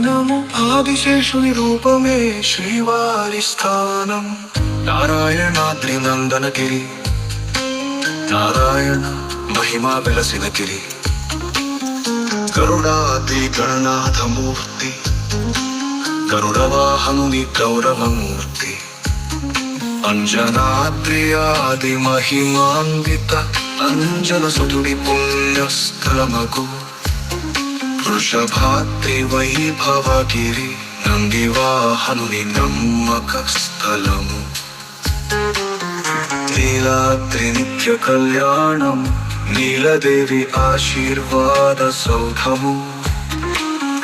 ధ్యానము ఆదిశేషుని రూపమే శ్రీవారి స్థానం. నారాయణాద్రి నందనగిరి, నారాయణ మహిమా వెలసిన గిరి, గరుడాది గణనాథమూర్తి, గరుడవాహనుని గౌరవమూర్తి, అంజనాద్రి ఆది మహిమాన్విత అంజన సుతుడి పుణ్యస్థలమగు, వృషభాద్రి వైభవగిరి నందివాహనుని నమ్మక స్థలము, నీలాద్రి నిత్య కళ్యాణం నీలదేవి ఆశీర్వాద సౌధము,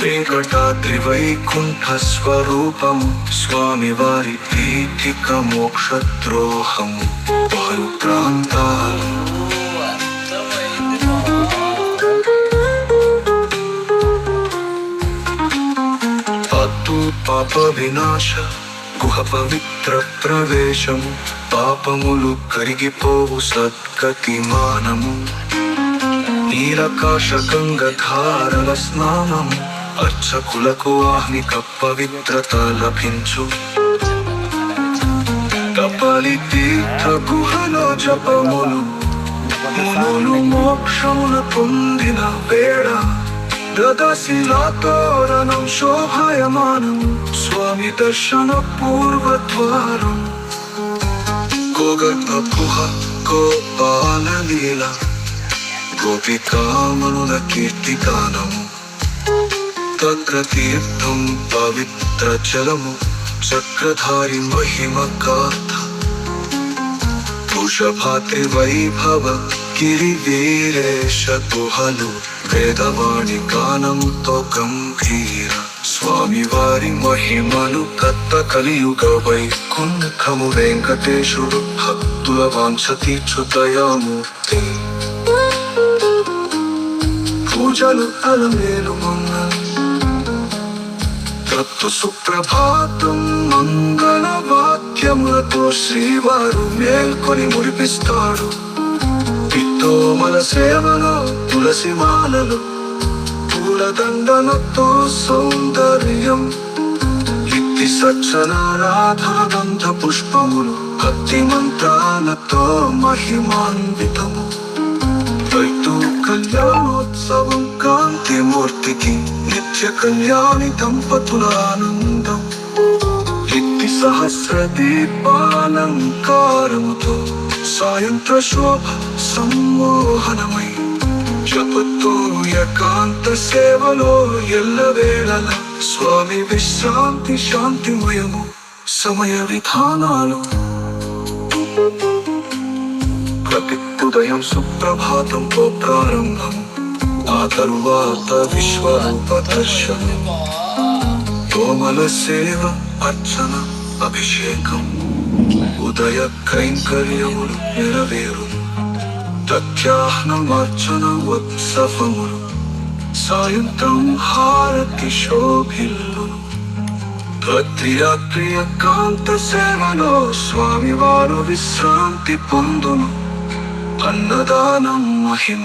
వెంకటాద్రి వైకుంఠ స్వరూపము స్వామివారి పీఠిక మోక్షద్రోహము. పలు ప్రాంతాలు పత్తు పాప వినాశ గుహ పవిత్ర ప్రవేశము, పాపములు కరిగిపోవు సద్గతిమానము, నీలకాశ గంగధారల స్నానము, అర్చకులకు ఆహ్నిక పవిత్రత లభించు, కపలి తీర్థ గుహలో జపములు మునులు మోక్షమున పొందిన వేళ, గదశిలాతోరణం శోభాయమానం స్వామి దర్శన పూర్వద్వారం, గోగర్భ గుహ గోపాల లీల గోపికామనుల కీర్తిగానము, తత్ర తీర్థం పవిత్ర జలము చక్రధారి మహిమ గాథ, వృషభాద్రి వైభవ గిరివీరేశ గుహలు వేదవాణి గానంతో గంభీర, స్వామివారి మహిమను కత్త కలియుగ వైకుంఠము, వెంకటేశుడు భక్తుల వాంఛ తీర్చు దయామూర్తి, పూజలు అలమేలు మంగళం, తత్తు సుప్రభాతం మంగళ వాక్యములతో శ్రీవారు మేల్కొని మురిపిస్తాడు, పిత్తోమల సేవలో తులసి మాలలు పూలదండలతో సౌందర్యం, యుక్తి సజ్జనారాధన గంధ పుష్పములు భక్తి మంత్రాలతో మహిమాన్వితము, రైతు కళ్యాణోత్సవం కాంతి మూర్తికి నిత్య కళ్యాణి దంపతుల ఆనందం, యుక్తి సహస్ర దీపాలంకారముతో సాయంత్ర శోభ సమ్మోహనమై, జపతో ఏకాంత సేవలో ఎల్లవేళల స్వామి విశ్రాంతి శాంతిమయము, సమయ విధానాలు ప్రతి ఉదయం సుప్రభాతంతో ప్రారంభం, ఆ తరువాత విశ్వరూప దర్శనం, తోమల సేవ అర్చన అభిషేకం, ఉదయ కైంకర్యములు నెరవేరు, ప్రత్యాహ్నమార్చన ఉత్సవములు, సాయంత్రం హారతి శోభిల్లును, రాత్రి ఏకాంత సేవలో స్వామివారు విశ్రాంతి పొందును, అన్నదానం మహిమ